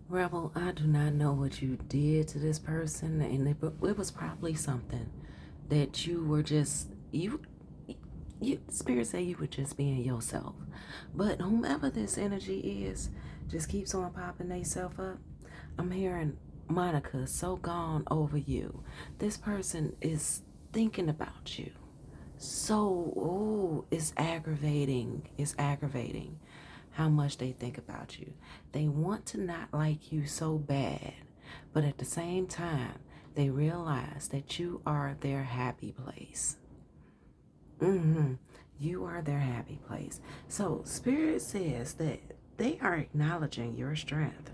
Rebel, I do not know what you did to this person, and it was probably something that you were just you spirit say you were just being yourself. But whomever this energy is, just keeps on popping theyself up. I'm hearing Monica so gone over you. This person is thinking about you. So, oh, it's aggravating. It's aggravating how much they think about you. They want to not like you so bad, but at the same time, they realize that you are their happy place. Mm-hmm. You are their happy place. So, Spirit says that they are acknowledging your strength.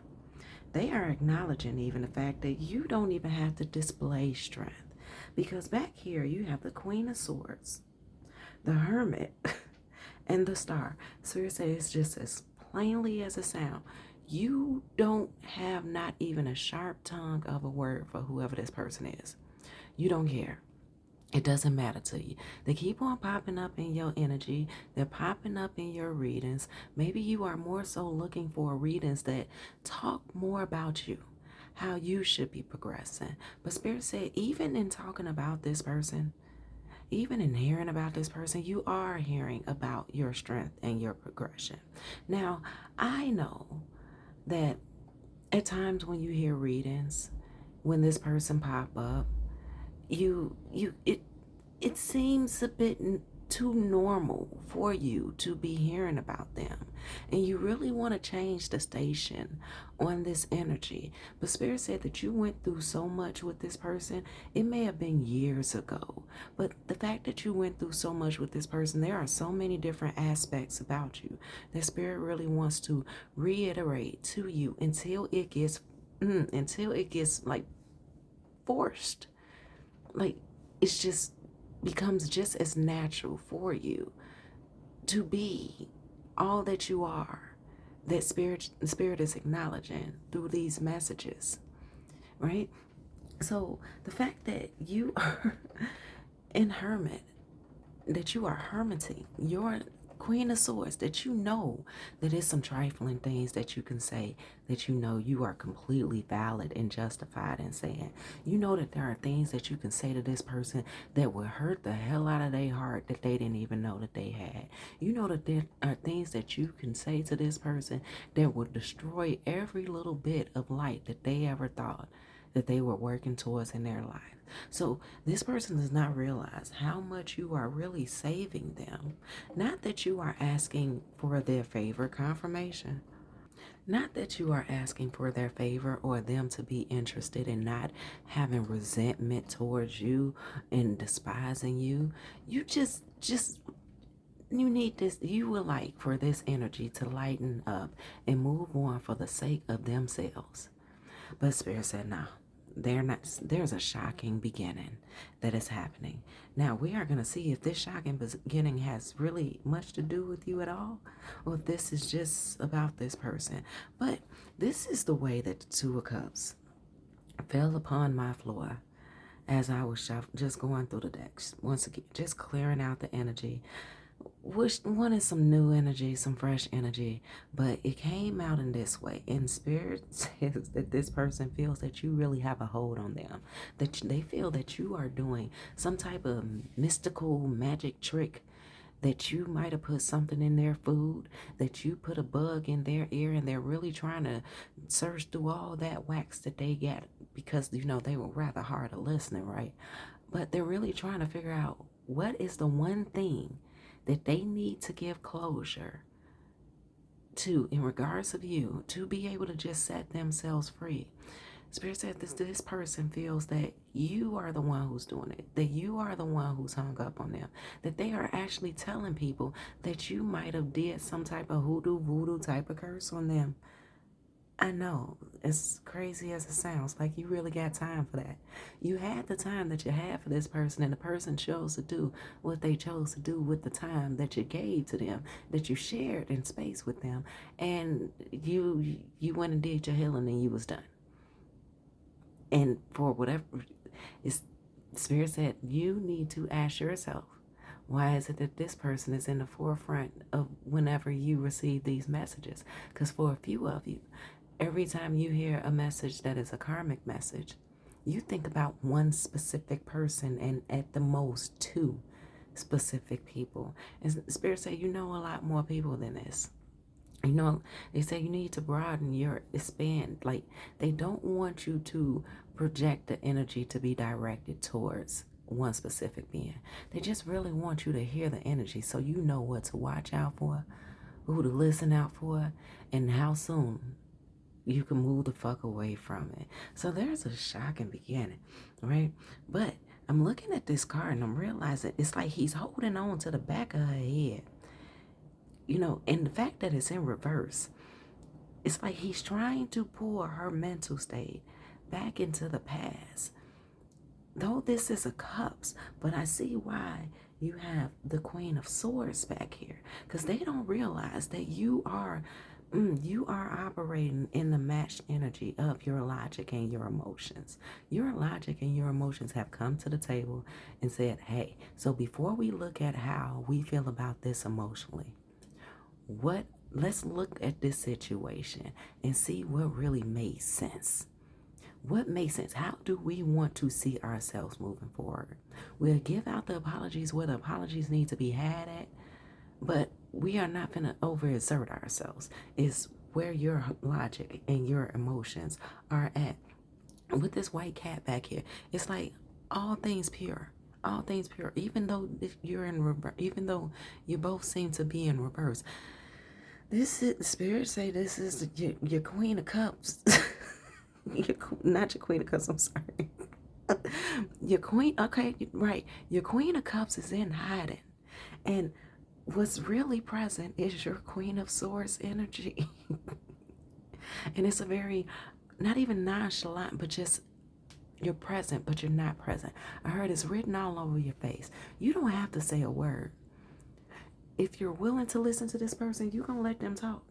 They are acknowledging even the fact that you don't even have to display strength. Because back here, you have the Queen of Swords, the Hermit, and the Star. Spirit says it's just as plainly as a sound. You don't have not even a sharp tongue of a word for whoever this person is. You don't care. It doesn't matter to you. They keep on popping up in your energy. They're popping up in your readings. Maybe you are more so looking for readings that talk more about you, how you should be progressing. But Spirit said, even in talking about this person, even in hearing about this person, you are hearing about your strength and your progression. Now, I know that at times when you hear readings, when this person pop up, it seems a bit too normal for you to be hearing about them, and you really want to change the station on this energy. But Spirit said that you went through so much with this person. It may have been years ago, but the fact that you went through so much with this person, there are so many different aspects about you that Spirit really wants to reiterate to you until it gets like forced, like it's just becomes just as natural for you to be all that you are, that spirit is acknowledging through these messages, right? So the fact that you are in hermit, that you are hermiting, you're Queen of Swords, that you know that it's some trifling things that you can say that you know you are completely valid and justified in saying. You know that there are things that you can say to this person that will hurt the hell out of their heart that they didn't even know that they had. You know that there are things that you can say to this person that will destroy every little bit of light that they ever thought that they were working towards in their life. So this person does not realize how much you are really saving them. Not that you are asking for their favor, confirmation. Not that you are asking for their favor or them to be interested in not having resentment towards you and despising you. You just you need this, you would like for this energy to lighten up and move on for the sake of themselves. But Spirit said, no, they're not. There's a shocking beginning that is happening. Now we are going to see if this shocking beginning has really much to do with you at all, or if this is just about this person. But this is the way that the Two of Cups fell upon my floor as I was just going through the decks. Once again, just clearing out the energy, wanted some new energy, some fresh energy, but it came out in this way. And Spirit says that this person feels that you really have a hold on them, that they feel that you are doing some type of mystical magic trick, that you might have put something in their food, that you put a bug in their ear, and they're really trying to search through all that wax that they got because, they were rather hard at listening, right? But they're really trying to figure out what is the one thing that they need to give closure to in regards of you to be able to just set themselves free. Spirit said this person feels that you are the one who's doing it, that you are the one who's hung up on them, that they are actually telling people that you might have did some type of hoodoo voodoo type of curse on them. I know, as crazy as it sounds, like you really got time for that. You had the time that you had for this person, and the person chose to do what they chose to do with the time that you gave to them, that you shared in space with them, and you went and did your healing and you was done. And for whatever, it's, Spirit said you need to ask yourself, why is it that this person is in the forefront of whenever you receive these messages? Because for a few of you, Every time you hear a message that is a karmic message, you think about one specific person and at the most two specific people. And Spirit say, you know a lot more people than this. You know, they say you need to broaden your expand. Like, they don't want you to project the energy to be directed towards one specific being. They just really want you to hear the energy so you know what to watch out for, who to listen out for, and how soon you can move the fuck away from it. So there's a shocking beginning, right? But I'm looking at this card and I'm realizing it's like he's holding on to the back of her head. You know, and the fact that it's in reverse, it's like he's trying to pull her mental state back into the past. Though this is a cups, but I see why you have the Queen of Swords back here, because they don't realize that you are operating in the matched energy of your logic and your emotions. Your logic and your emotions have come to the table and said, hey, so before we look at how we feel about this emotionally, let's look at this situation and see what really made sense. What makes sense? How do we want to see ourselves moving forward? We'll give out the apologies where the apologies need to be had at, but we are not going to overexert ourselves. It's where your logic and your emotions are at. With this white cat back here, it's like all things pure. All things pure. Even though you're in reverse, even though you both seem to be in reverse, this is Spirit say this is your Queen of Cups. Not your Queen of Cups. I'm sorry. Your Queen. Okay, right. Your Queen of Cups is in hiding, and what's really present is your Queen of Swords energy, and it's a very not even nonchalant, but just you're present, but you're not present. I heard it's written all over your face. You don't have to say a word. If you're willing to listen to this person, you're going to let them talk.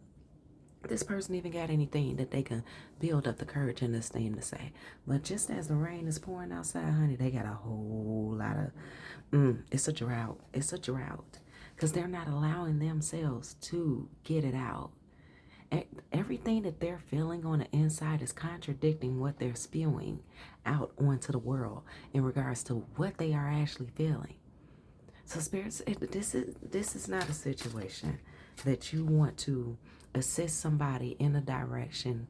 This person even got anything that they can build up the courage and this thing to say. But just as the rain is pouring outside, honey, they got a whole lot of, it's a drought. It's a drought. Because they're not allowing themselves to get it out. Everything that they're feeling on the inside is contradicting what they're spewing out onto the world in regards to what they are actually feeling. So spirits, this is not a situation that you want to assist somebody in a direction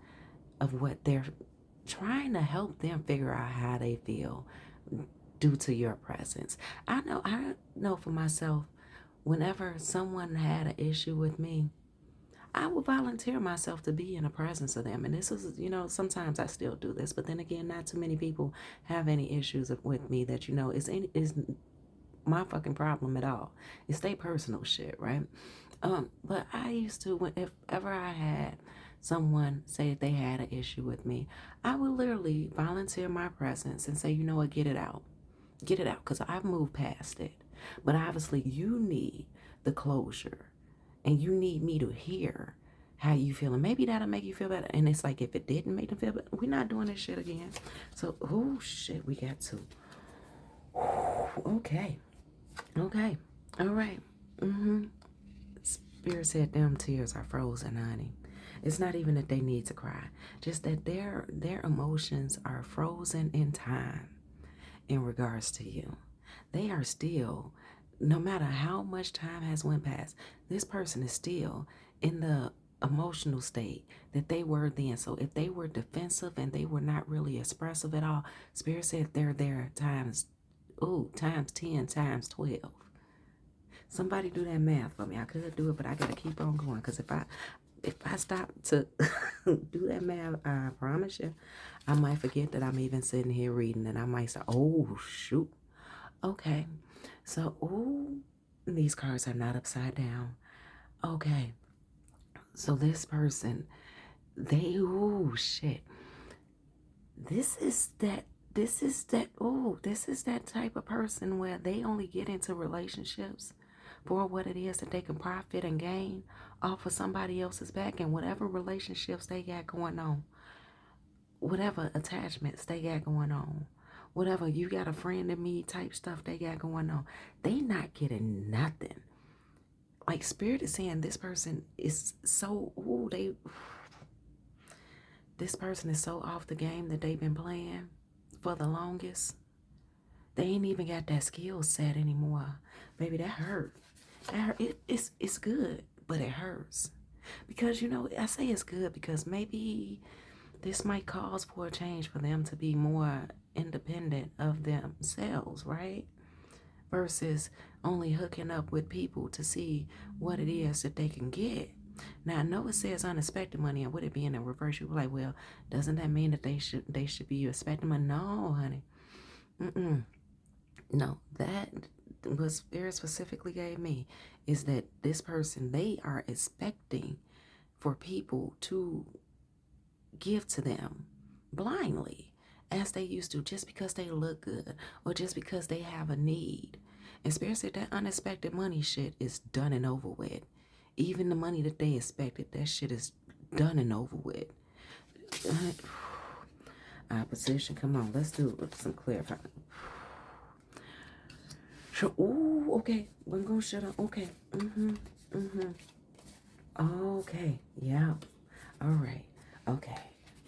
of what they're trying to help them figure out how they feel due to your presence. I know for myself, whenever someone had an issue with me, I would volunteer myself to be in the presence of them. And this is, sometimes I still do this, but then again, not too many people have any issues with me that, is my fucking problem at all. It's their personal shit, right? But I used to, if ever I had someone say they had an issue with me, I would literally volunteer my presence and say, you know what, get it out. Get it out, because I've moved past it. But obviously you need the closure and you need me to hear how you feel. And maybe that'll make you feel better. And it's like, if it didn't make them feel better, we're not doing this shit again. So, oh shit, we got to. Okay. Okay. All right. Spirit said them tears are frozen, honey. It's not even that they need to cry. Just that their emotions are frozen in time in regards to you. They are still, no matter how much time has went past, this person is still in the emotional state that they were then. So if they were defensive and they were not really expressive at all, Spirit said they're there times 10, times 12. Somebody do that math for me. I could do it, but I gotta keep on going. Because if I stop to do that math, I promise you, I might forget that I'm even sitting here reading, and I might say, oh shoot. Okay. So, these cards are not upside down. Okay. So this person, shit. This is that type of person where they only get into relationships for what it is that they can profit and gain off of somebody else's back, and whatever relationships they got going on, whatever attachments they got going on, whatever you got a friend in me type stuff they got going on, they not getting nothing. Like Spirit is saying this person is so, This person is so off the game that they've been playing for the longest. They ain't even got that skill set anymore. Baby, that hurt. That hurt. It's good, but it hurts. Because, I say it's good because maybe this might cause for a change for them to be more independent of themselves, right? Versus only hooking up with people to see what it is that they can get. Now I know it says unexpected money, and would it be in the reverse? You were like, well, doesn't that mean that they should be expecting money? No, honey. Mm-mm. No, that what Spirit specifically gave me is that this person, they are expecting for people to give to them blindly as they used to, just because they look good or just because they have a need. And Spirit said that unexpected money shit is done and over with. Even the money that they expected, that shit is done and over with. Opposition, come on, let's do some clarifying. Sure. Ooh, okay. I'm gonna shut up. Okay. Okay. Yeah. All right. Okay.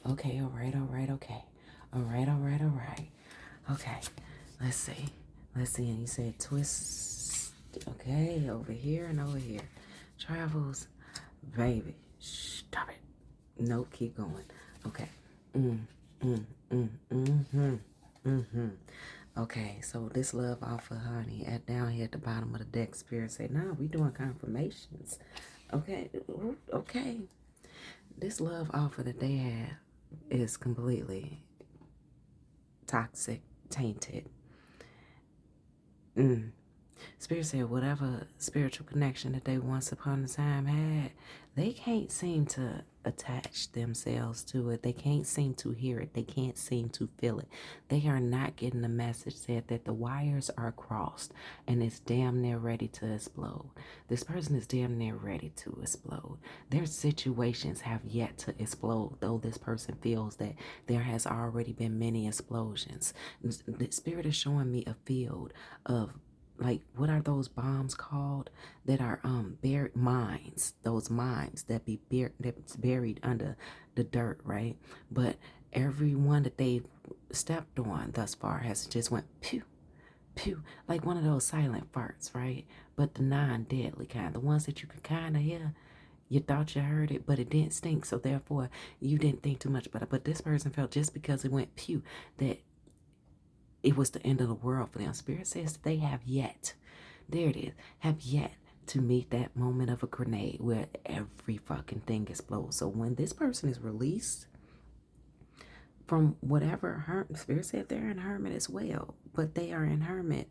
Okay. All right. All right. Okay. All right. All right. All right. Okay. Let's see. Let's see. And you said twist. Okay. Over here and over here. Travels. Baby. Stop it. Nope. Keep going. Okay. Okay, so this love offer, honey, at down here at the bottom of the deck, Spirit say, nah, we doing confirmations. Okay, okay. This love offer that they have is completely toxic, tainted. Spirit said whatever spiritual connection that they once upon a time had, they can't seem to attach themselves to it. They can't seem to hear it. They can't seem to feel it. They are not getting the message said that the wires are crossed and it's damn near ready to explode. This person is damn near ready to explode. Their situations have yet to explode, though this person feels that there has already been many explosions. The Spirit is showing me a field of, like, what are those bombs called that are buried mines, those mines that be that's buried under the dirt, right? But every one that they've stepped on thus far has just went pew pew, like one of those silent farts, right? But the non-deadly kind, the ones that you could kind of hear. You thought you heard it, but it didn't stink, so therefore you didn't think too much about it. But this person felt just because it went pew that it was the end of the world for them. Spirit says that they have yet, there it is, have yet to meet that moment of a grenade where every fucking thing explodes. So when this person is released from whatever Spirit said they're in hermit as well, but they are in hermit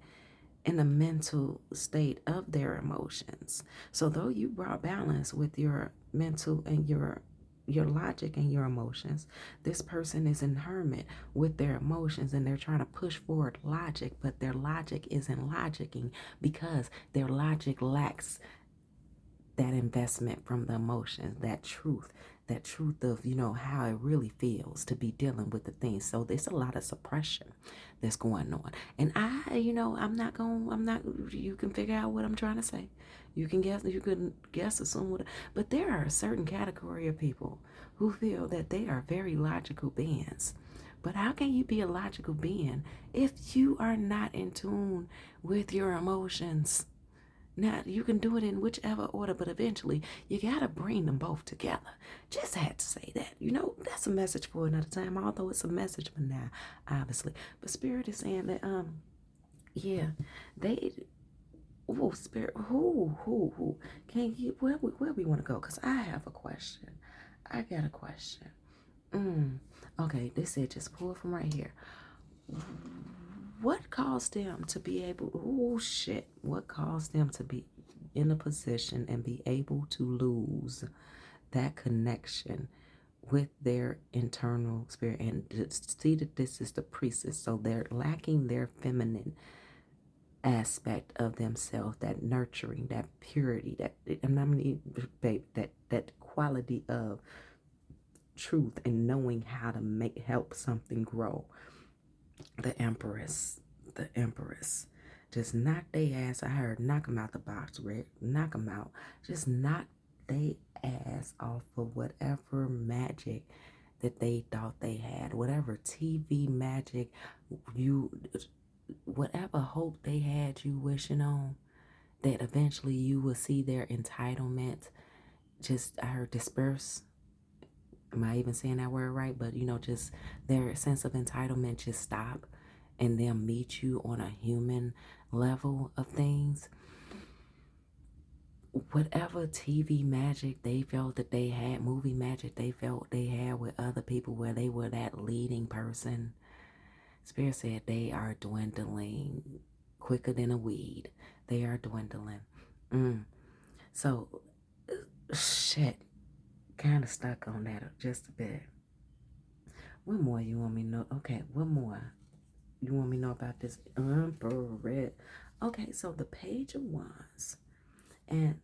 in the mental state of their emotions. So though you brought balance with your mental and your logic and your emotions, this person is in hermit with their emotions and they're trying to push forward logic, but their logic isn't logicking because their logic lacks that investment from the emotions, that truth of, how it really feels to be dealing with the things. So there's a lot of suppression that's going on. And I'm not, you can figure out what I'm trying to say. You can guess, assume what, but there are a certain category of people who feel that they are very logical beings. But how can you be a logical being if you are not in tune with your emotions? Now, you can do it in whichever order, but eventually you got to bring them both together. Just had to say that. That's a message for another time, although it's a message for now, obviously. But Spirit is saying that, yeah, they, oh, Spirit, who, can you, where we want to go? Because I have a question. I got a question. Okay, they said just pull from right here. What caused them to be able, what caused them to be in a position and be able to lose that connection with their internal spirit? And see that this is the priestess, so they're lacking their feminine aspect of themselves, that nurturing, that purity, that quality of truth and knowing how to help something grow. The Empress. Just knock they ass. I heard knock them out the box, Rick. Knock them out. Just knock they ass off of whatever magic that they thought they had, whatever TV magic you, whatever hope they had you wishing on, that eventually you will see their entitlement just, I heard disperse. Am I even saying that word right? But just their sense of entitlement just stop and they'll meet you on a human level of things. Whatever TV magic they felt that they had, movie magic they felt they had with other people where they were that leading person, Spirit said they are dwindling quicker than a weed. They are dwindling. So, shit, kind of stuck on that just a bit. What more you want me to know? Okay, what more you want me to know about this Emperor? Okay, so the Page of Wands and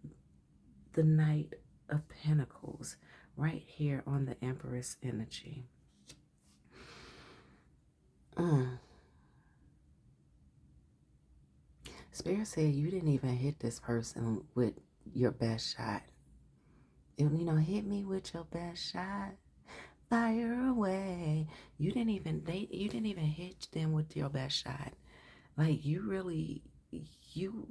the Knight of Pentacles right here on the Empress energy. Spirit said you didn't even hit this person with your best shot. Hit me with your best shot. Fire away. You didn't even hit them with your best shot. Like you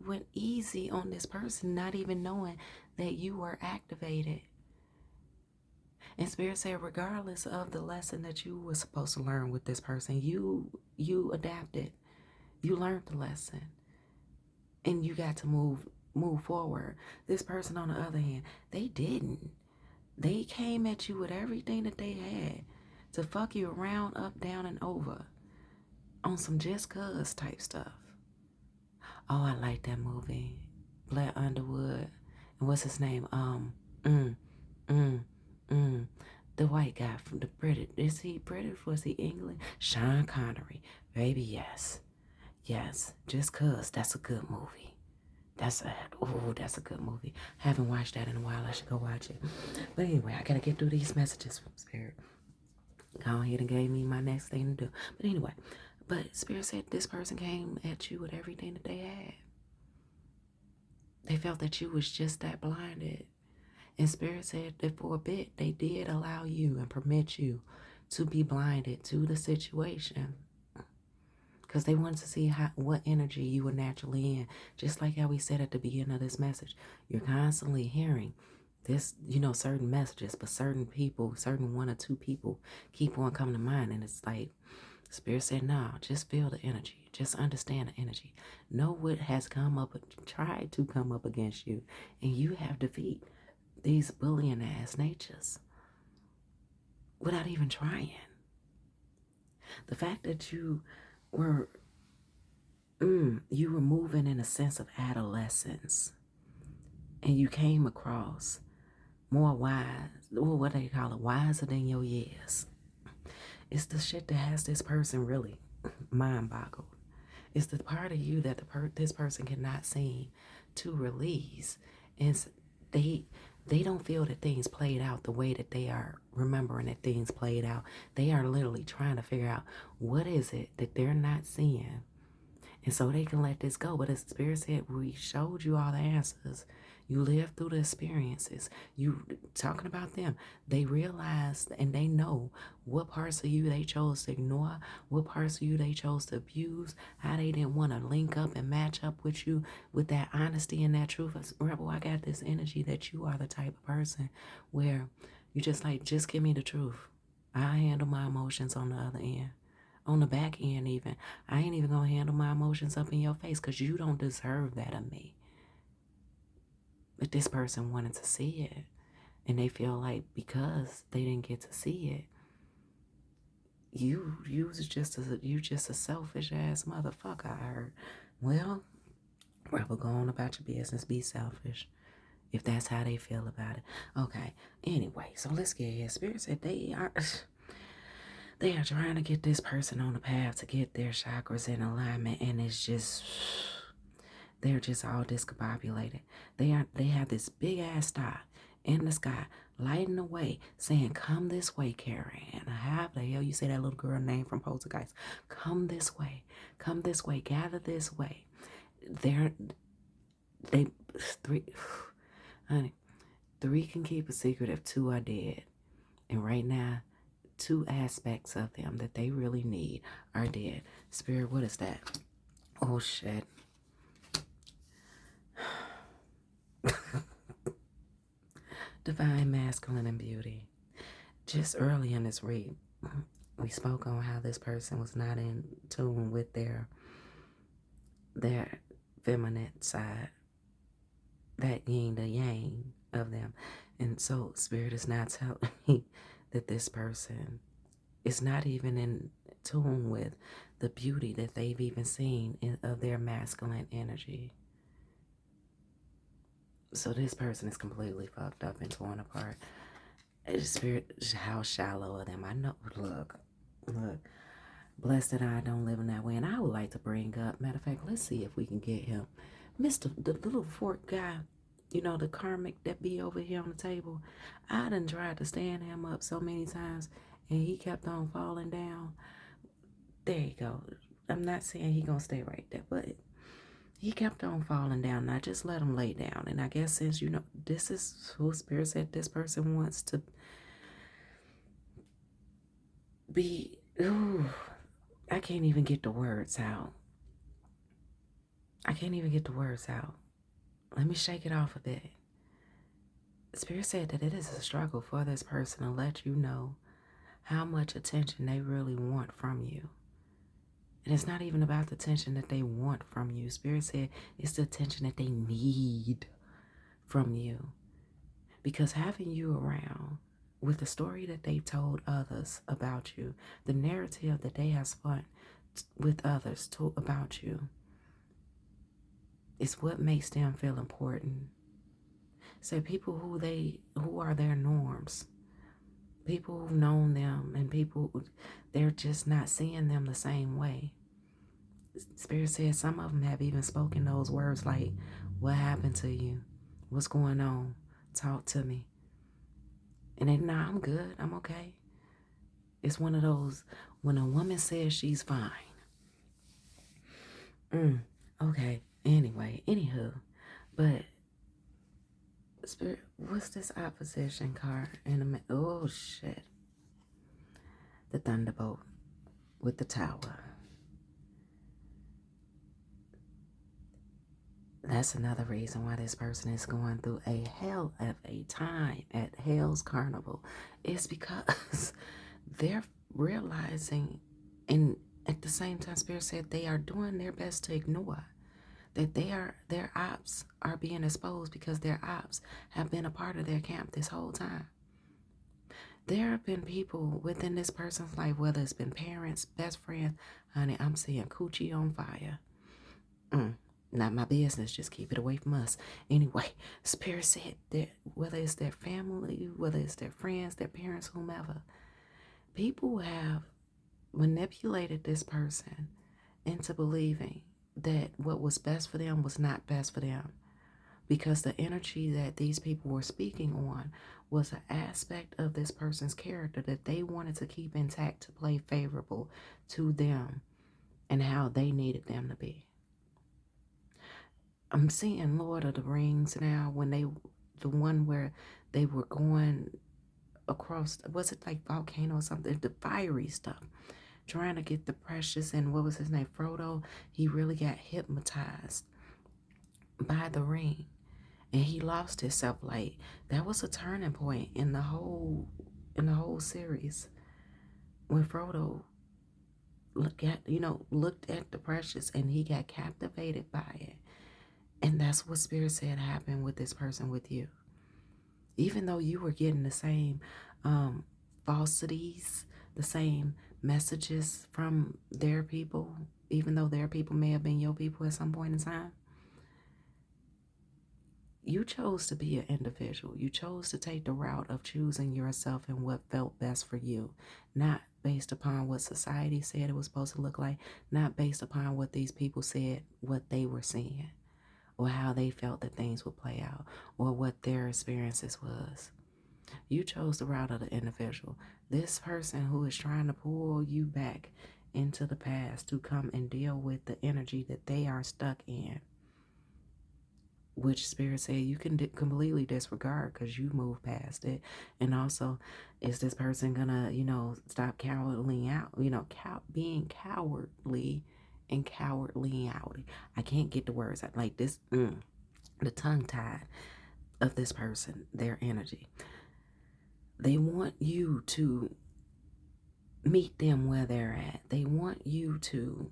went easy on this person, not even knowing that you were activated. And Spirit said, regardless of the lesson that you were supposed to learn with this person, you adapted. You learned the lesson. And you got to move forward. This person, on the other hand, they didn't. They came at you with everything that they had to fuck you around, up, down, and over on some just cuz type stuff. Oh, I like that movie. Black Underwood. And what's his name? The white guy from the British. Is he British? Was he English? Sean Connery. Baby, yes. Yes. Just cuz. That's a good movie. That's a good movie. Haven't watched that in a while. I should go watch it. But anyway, I gotta get through these messages from Spirit. Go ahead and gave me my next thing to do. But anyway, Spirit said this person came at you with everything that they had. They felt that you was just that blinded. And Spirit said that for a bit, they did allow you and permit you to be blinded to the situation. Because they wanted to see what energy you were naturally in. Just like how we said at the beginning of this message. You're constantly hearing this, certain messages, but certain people, certain one or two people keep on coming to mind. And it's like, Spirit said, no, just feel the energy. Just understand the energy. Know what has tried to come up against you. And you have defeat these bullying ass natures without even trying. The fact that you were moving in a sense of adolescence and you came across more wise, or what they call it, wiser than your years. It's the shit that has this person really mind boggled. It's the part of you that this person cannot seem to release. And they don't feel that things played out the way that they are remembering that things played out. They are literally trying to figure out what is it that they're not seeing. And so they can let this go. But as Spirit said, we showed you all the answers. You lived through the experiences. You talking about them. They realized and they know what parts of you they chose to ignore, what parts of you they chose to abuse, how they didn't want to link up and match up with you with that honesty and that truth. Rebel, I got this energy that you are the type of person where you just give me the truth. I handle my emotions on the other end. On the back end even. I ain't even gonna handle my emotions up in your face because you don't deserve that of me. But this person wanted to see it. And they feel like because they didn't get to see it, you just a selfish ass motherfucker, I heard. Well, Rebel, go on about your business. Be selfish. If that's how they feel about it. Okay. Anyway, so let's get here. Spirit said they are trying to get this person on the path to get their chakras in alignment, and they're just all discombobulated. They have this big ass star in the sky lighting the way, saying, "Come this way, Carrie." And how the hell you say that little girl name from Poltergeist? Come this way, gather this way. Three can keep a secret if two are dead, and right now two aspects of them that they really need are dead. Spirit, what is that? Oh, shit. Divine masculine and beauty. Just early in this read, we spoke on how this person was not in tune with their feminine side, that yin, the yang of them. And so Spirit is not telling me that this person is not even in tune with the beauty that they've even seen of their masculine energy. So this person is completely fucked up and torn apart. Spirit, how shallow of them. I know, look. Blessed that I don't live in that way. And I would like to bring up, matter of fact, let's see if we can get him. Mr. the little fork guy, you know, the karmic that be over here on the table. I done tried to stand him up so many times and he kept on falling down. There you go. I'm not saying he gonna stay right there, but he kept on falling down and I just let him lay down. And I guess since, you know, this is who Spirit said this person wants to be. Ooh, I can't even get the words out. Let me shake it off a bit. Spirit said that it is a struggle for this person to let you know how much attention they really want from you. And it's not even about the attention that they want from you. Spirit said it's the attention that they need from you. Because having you around with the story that they've told others about you, the narrative that they have spun with others about you, is what makes them feel important. So people who are their norms, people who've known them, and people, they're just not seeing them the same way. Spirit says some of them have even spoken those words like, what happened to you? What's going on? Talk to me. And they, nah, I'm good. I'm okay. It's one of those, when a woman says she's fine. Okay. Anyway, anywho. But, Spirit, what's this opposition card? Oh, shit. The Thunderbolt with the Tower. That's another reason why this person is going through a hell of a time at Hell's Carnival. It's because they're realizing, and at the same time, Spirit said they are doing their best to ignore that their ops are being exposed because their ops have been a part of their camp this whole time. There have been people within this person's life, whether it's been parents, best friends, honey, I'm seeing coochie on fire. Not my business, just keep it away from us. Anyway, Spirit said that whether it's their family, whether it's their friends, their parents, whomever, people have manipulated this person into believing that what was best for them was not best for them, because the energy that these people were speaking on was an aspect of this person's character that they wanted to keep intact to play favorable to them and how they needed them to be. I'm seeing Lord of the Rings now, when the one where they were going across, was it like volcano or something, the fiery stuff, trying to get the precious, and what was his name, Frodo, he really got hypnotized by the ring and he lost himself. Like, that was a turning point in the whole series, when Frodo looked at the precious and he got captivated by it. And that's what Spirit said happened with this person with you. Even though you were getting the same falsities, the same messages from their people, even though their people may have been your people at some point in time, you chose to be an individual. You chose to take the route of choosing yourself and what felt best for you, not based upon what society said it was supposed to look like, not based upon what these people said, what they were seeing, or how they felt that things would play out, or what their experiences was. You chose the route of the individual. This person who is trying to pull you back into the past to come and deal with the energy that they are stuck in which Spirit said you can completely disregard because you move past it. And also, is this person gonna, stop cowardly out, being cowardly and cowardly out? I can't get the words out like this. The tongue tied of this person, their energy. They want you to meet them where they're at. They want you to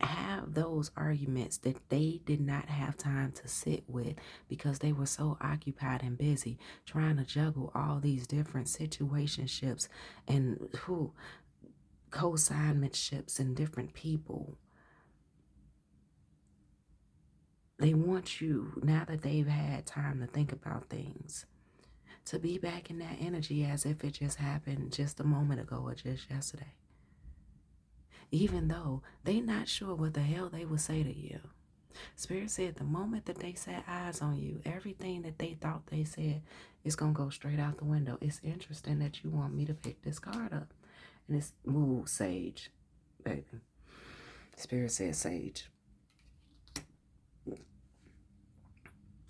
have those arguments that they did not have time to sit with because they were so occupied and busy trying to juggle all these different situationships and co-assignmentships and different people. They want you, now that they've had time to think about things, to be back in that energy as if it just happened just a moment ago or just yesterday. Even though they not sure what the hell they would say to you. Spirit said the moment that they set eyes on you, everything that they thought they said is going to go straight out the window. It's interesting that you want me to pick this card up. And it's Mood Sage, baby. Spirit said Sage.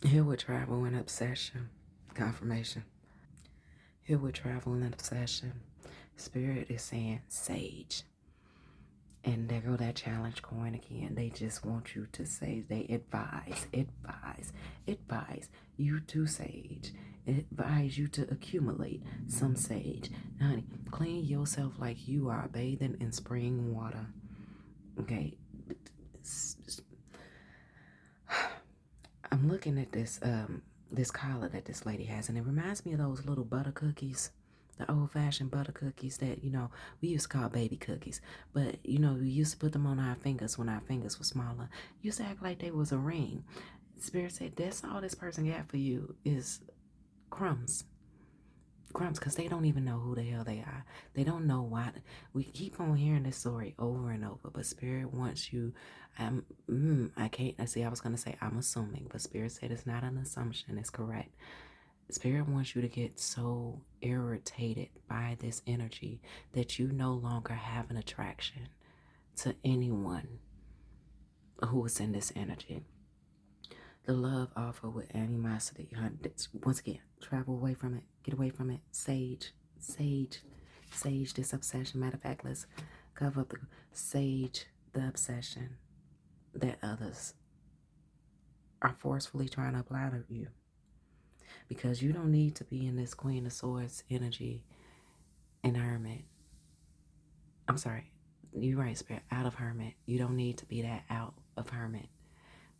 Here with travel and obsession. Confirmation. Here with travel and obsession. Spirit is saying Sage. And there go that challenge coin again. They just want you to say, they advise you to sage. Advise you to accumulate some sage. Now, honey, clean yourself like you are bathing in spring water. Okay. I'm looking at this collar that this lady has, and it reminds me of those little butter cookies. The old-fashioned butter cookies that, we used to call baby cookies. But, we used to put them on our fingers when our fingers were smaller. Used to act like they was a ring. Spirit said, that's all this person got for you is crumbs. Crumbs, because they don't even know who the hell they are. They don't know why. We keep on hearing this story over and over, but Spirit wants you. I can't. I see. I was going to say I'm assuming, but Spirit said it's not an assumption. It's correct. Spirit wants you to get so irritated by this energy that you no longer have an attraction to anyone who is in this energy. The love offer with animosity. Once again, travel away from it. Get away from it. Sage this obsession. Matter of fact, let's cover up the sage, the obsession that others are forcefully trying to apply to you. Because you don't need to be in this Queen of Swords energy in Hermit. I'm sorry. You're right, Spirit. Out of Hermit. You don't need to be that out of Hermit.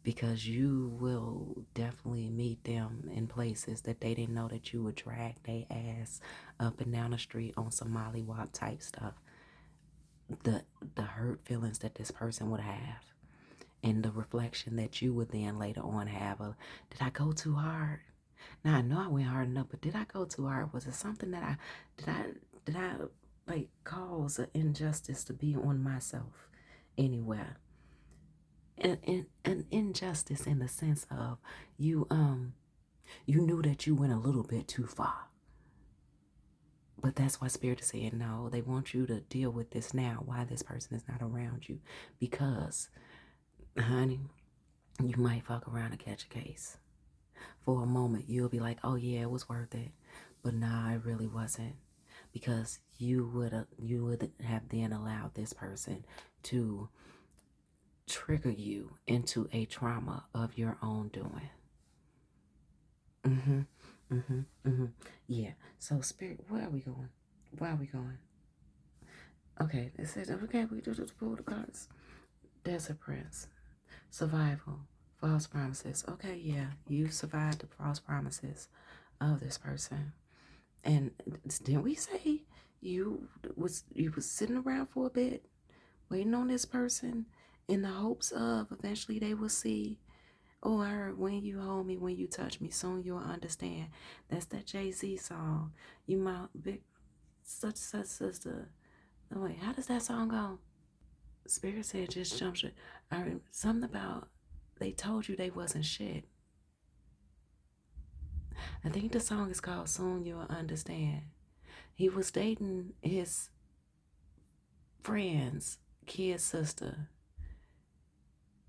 Because you will definitely meet them in places that they didn't know that you would drag their ass up and down the street on some mollywop type stuff. The hurt feelings that this person would have. And the reflection that you would then later on have of, did I go too hard? Now I know I went hard enough, but did I go too hard? Was it something that did I like cause an injustice to be on myself anywhere? An injustice in the sense of you knew that you went a little bit too far. But that's why Spirit is saying no. They want you to deal with this now. Why this person is not around you? Because, honey, you might fuck around and catch a case. For a moment, you'll be like, oh yeah, it was worth it. But nah, it really wasn't. Because you would have then allowed this person to trigger you into a trauma of your own doing. Yeah. So Spirit, where are we going? Okay, it says, okay, we just pull the cards. Desert Prince. Survival. False promises. Okay, yeah. You survived the false promises of this person. And didn't we say you was sitting around for a bit, waiting on this person in the hopes of eventually they will see, oh, I heard when you hold me, when you touch me, soon you'll understand. That's that Jay-Z song. You my big such sister. Oh, wait, how does that song go? Spirit said just jump shit. I heard something about they told you they wasn't shit. I think the song is called Soon You'll Understand. He was dating his friend's kid sister.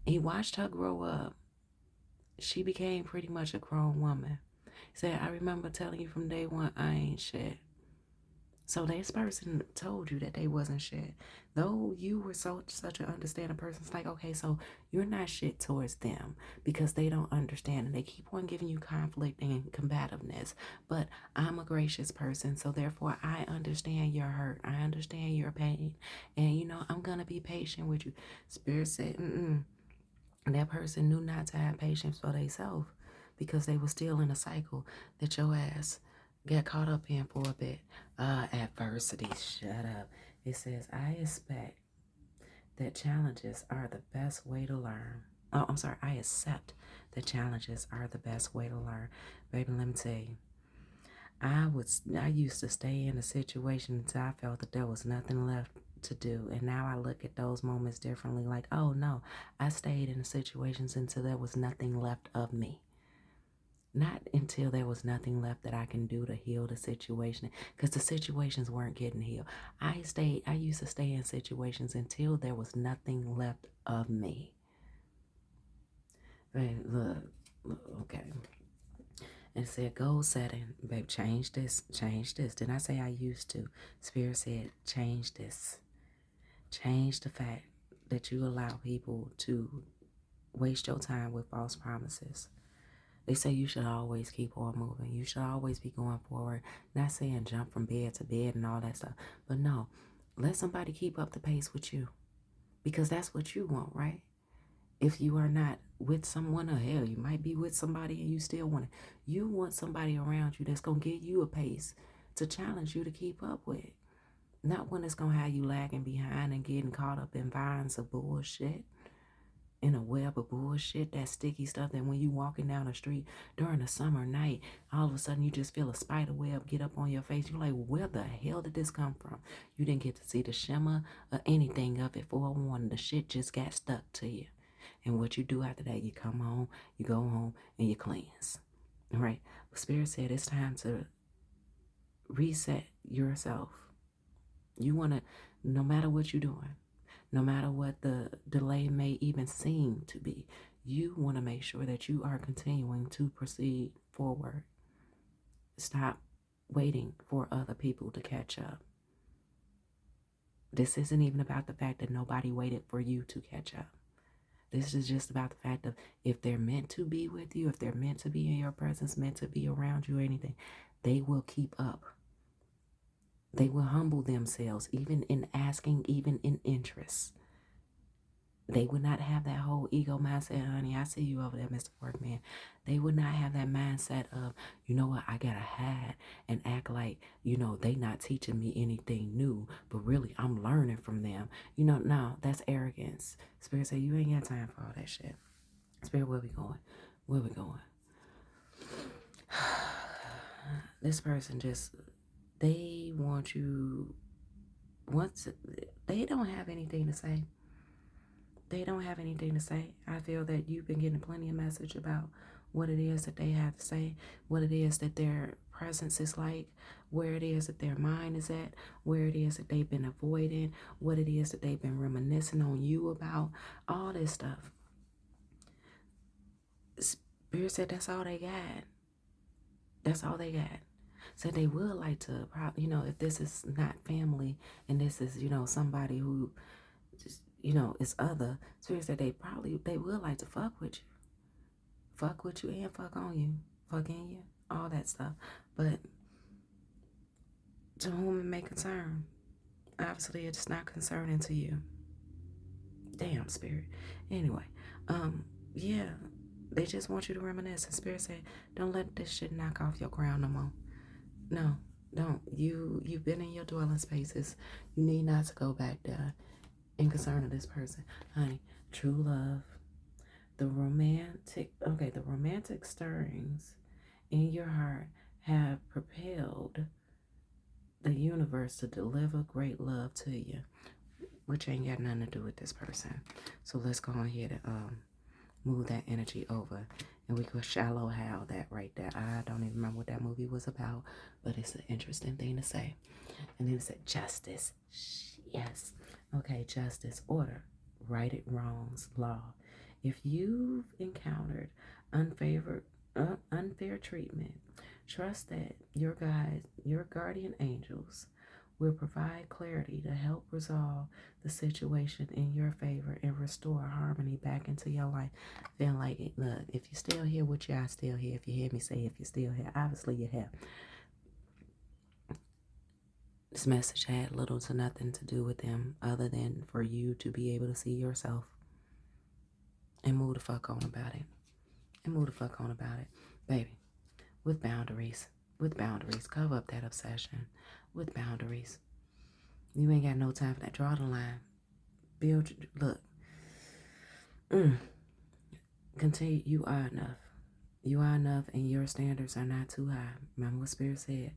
He watched her grow up. she became pretty much a grown woman. Said, I remember telling you from day one, I ain't shit. So this person told you that they wasn't shit. Though you were such an understanding person, it's like, okay, so you're not shit towards them because they don't understand and they keep on giving you conflict and combativeness. But I'm a gracious person, so therefore I understand your hurt. I understand your pain. And I'm gonna be patient with you. Spirit said, And that person knew not to have patience for themselves because they were still in a cycle that your ass got caught up in for a bit. Adversity, shut up. It says, I expect that challenges are the best way to learn. Oh, I'm sorry. I accept that challenges are the best way to learn. Baby, let me tell you. I used to stay in a situation until I felt that there was nothing left to do. And now I look at those moments differently, like, oh no, I stayed in the situations until there was nothing left of me. Not until there was nothing left that I can do to heal the situation, because the situations weren't getting healed. I used to stay in situations until there was nothing left of me. And look, okay. And it said goal setting, babe, change this, change this. Didn't I say I used to? Spirit said, change this. Change the fact that you allow people to waste your time with false promises. They say you should always keep on moving. You should always be going forward. Not saying jump from bed to bed and all that stuff. But no, let somebody keep up the pace with you. Because that's what you want, right? If you are not with someone, or hell, you might be with somebody and you still want it. You want somebody around you that's going to give you a pace to challenge you to keep up with. Not one that's going to have you lagging behind and getting caught up in vines of bullshit. In a web of bullshit, that sticky stuff that when you walking down the street during a summer night, all of a sudden you just feel a spider web get up on your face. You're like, where the hell did this come from? You didn't get to see the shimmer or anything of it for a warning. The shit just got stuck to you. And what you do after that, you come home, you go home, and you cleanse. All right? The Spirit said it's time to reset yourself. You want to, no matter what you're doing, no matter what the delay may even seem to be, you want to make sure that you are continuing to proceed forward. Stop waiting for other people to catch up. This isn't even about the fact that nobody waited for you to catch up. This is just about the fact of if they're meant to be with you, if they're meant to be in your presence, meant to be around you or anything, they will keep up. They will humble themselves, even in asking, even in interest. They would not have that whole ego mindset, honey. I see you over there, Mr. Workman. They would not have that mindset of, you know what, I gotta hide and act like, they not teaching me anything new, but really I'm learning from them. No, that's arrogance. Spirit say you ain't got time for all that shit. Spirit, where we going? Where we going? This person just, they want you, they don't have anything to say. They don't have anything to say. I feel that you've been getting plenty of message about what it is that they have to say, what it is that their presence is like, where it is that their mind is at, where it is that they've been avoiding, what it is that they've been reminiscing on you about, all this stuff. Spirit said that's all they got. That's all they got. So they would like to, if this is not family and this is, somebody who just, is other. Spirit said they would like to fuck with you. Fuck with you and fuck on you. Fuck in you. All that stuff. But to whom it may concern, obviously it's not concerning to you. Damn, Spirit. Anyway, yeah. They just want you to reminisce. And Spirit said, don't let this shit knock off your crown no more. No, don't. You've been in your dwelling spaces. You need not to go back there in concern of this person. Honey, true love, the romantic stirrings in your heart have propelled the universe to deliver great love to you, which ain't got nothing to do with this person. So let's go ahead and move that energy over, and we could shallow how that right there. I don't even remember what that movie was about, but it's an interesting thing to say. And then it said justice. Yes. Okay, justice, order, right it wrongs, law. If you've encountered unfair treatment. Trust that your guides, your guardian angels, will provide clarity to help resolve the situation in your favor and restore harmony back into your life. Feeling like it. Look, if you're still here with you, I still here. If you hear me say, if you're still here, obviously you have. This message had little to nothing to do with them other than for you to be able to see yourself and move the fuck on about it. And move the fuck on about it. Baby, with boundaries. With boundaries. Cover up that obsession. With boundaries. You ain't got no time for that. Draw the line. Build. Look. Continue. You are enough. You are enough and your standards are not too high. Remember what Spirit said.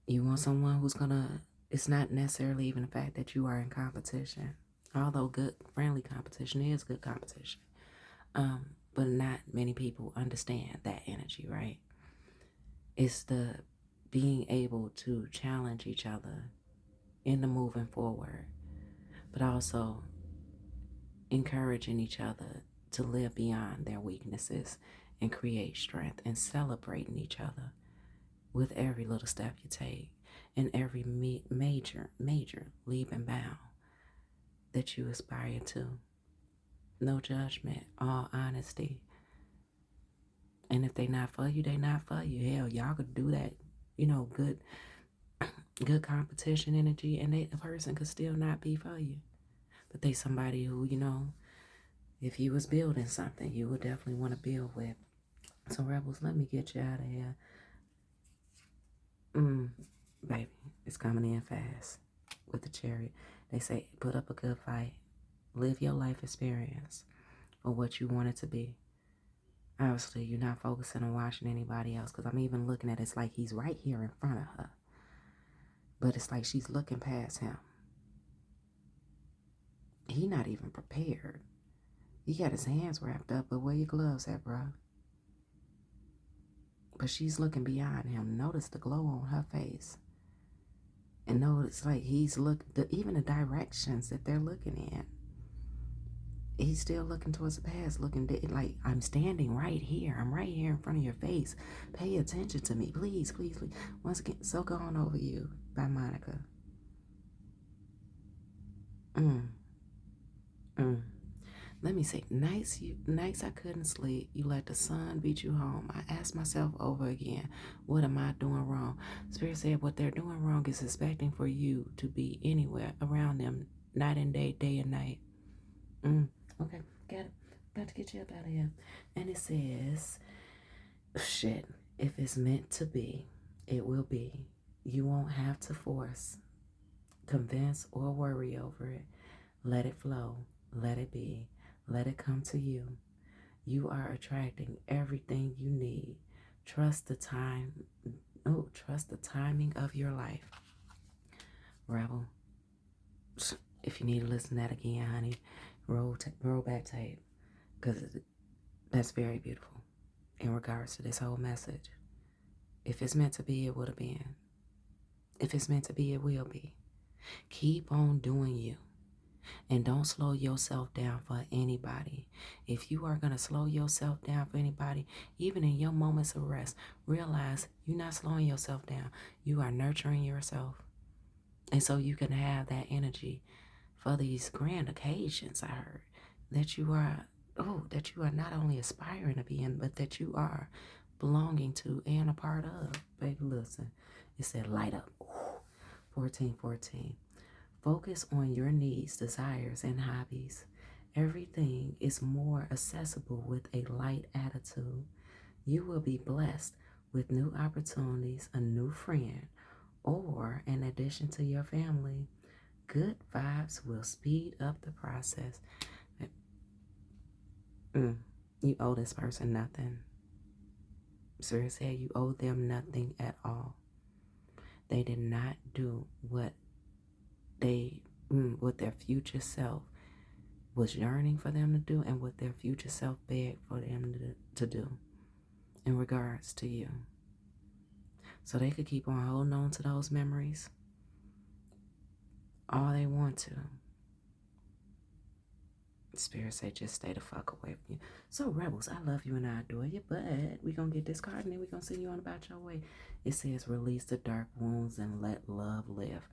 You want someone who's gonna, it's not necessarily even the fact that you are in competition. Although good, friendly competition is good competition. But not many people understand that energy, right? It's the being able to challenge each other in the moving forward, but also encouraging each other to live beyond their weaknesses and create strength and celebrating each other with every little step you take and every major leap and bound that you aspire to. No judgment, all honesty. And if they not for you, they not for you. Hell, y'all could do that, good competition energy, and the person could still not be for you. But they somebody who, if you was building something, you would definitely want to build with. So rebels, let me get you out of here. Baby, it's coming in fast with the Chariot. They say, put up a good fight. Live your life experience for what you want it to be. Obviously, you're not focusing on watching anybody else, because I'm even looking at it, it's like he's right here in front of her. But it's like she's looking past him. He not even prepared. He got his hands wrapped up, but where your gloves at, bro? But she's looking beyond him. Notice the glow on her face. And notice like he's even the directions that they're looking in. He's still looking towards the past, looking like, I'm standing right here. I'm right here in front of your face. Pay attention to me. Please, please, please. Once again, So Gone Over You by Monica. Let me say, nights I couldn't sleep. You let the sun beat you home. I asked myself over again, what am I doing wrong? Spirit said what they're doing wrong is expecting for you to be anywhere around them, night and day, day and night. Okay, got it. About to get you up out of here. And it says, shit, if it's meant to be, it will be. You won't have to force, convince, or worry over it. Let it flow. Let it be. Let it come to you. You are attracting everything you need. Trust the timing of your life. Rebel, if you need to listen to that again, honey, roll back tape, because that's very beautiful in regards to this whole message. If it's meant to be, it would have been. If it's meant to be, it will be. Keep on doing you. And don't slow yourself down for anybody. If you are going to slow yourself down for anybody, even in your moments of rest, realize you're not slowing yourself down. You are nurturing yourself. And so you can have that energy for these grand occasions, I heard, that you are not only aspiring to be in, but that you are belonging to and a part of. Baby, listen. It said light up. 1414. Focus on your needs, desires, and hobbies. Everything is more accessible with a light attitude. You will be blessed with new opportunities, a new friend, or an addition to your family. Good vibes will speed up the process. You owe this person nothing. Spirit said you owe them nothing at all. They did not do what their future self was yearning for them to do, and what their future self begged for them to do in regards to you. So they could keep on holding on to those memories all they want to. Spirit say just stay the fuck away from you. So rebels, I love you and I adore you, but we gonna get this card and then we gonna send you on about your way. It says release the dark wounds and let love live.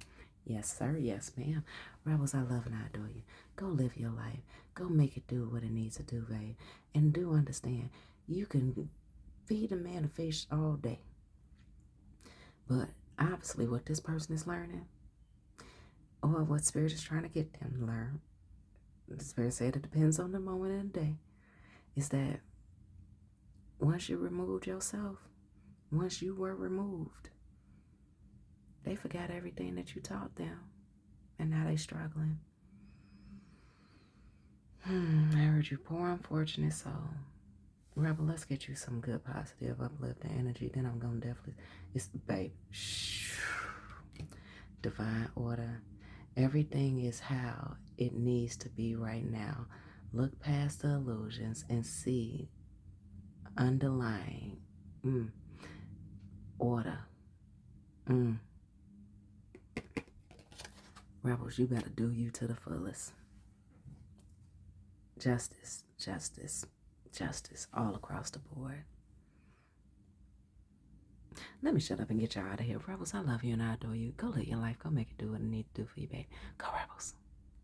Yes, sir. Yes, ma'am. Rebels, I love and I adore you. Go live your life. Go make it do what it needs to do, babe. And do understand, you can feed a man a fish all day. But obviously what this person is learning, or what Spirit is trying to get them to learn, the Spirit said it depends on the moment of the day, is that once you removed yourself, once you were removed, they forgot everything that you taught them. And now they struggling. I heard you, poor unfortunate soul. Rebel, let's get you some good, positive, uplifting energy. Then I'm going to definitely, it's, babe, divine order. Everything is how it needs to be right now. Look past the illusions and see underlying order. Rebels, you better do you to the fullest. Justice, justice, justice all across the board. Let me shut up and get y'all out of here. Rebels, I love you and I adore you. Go live your life. Go make it do what it needs to do for you, babe. Go, Rebels.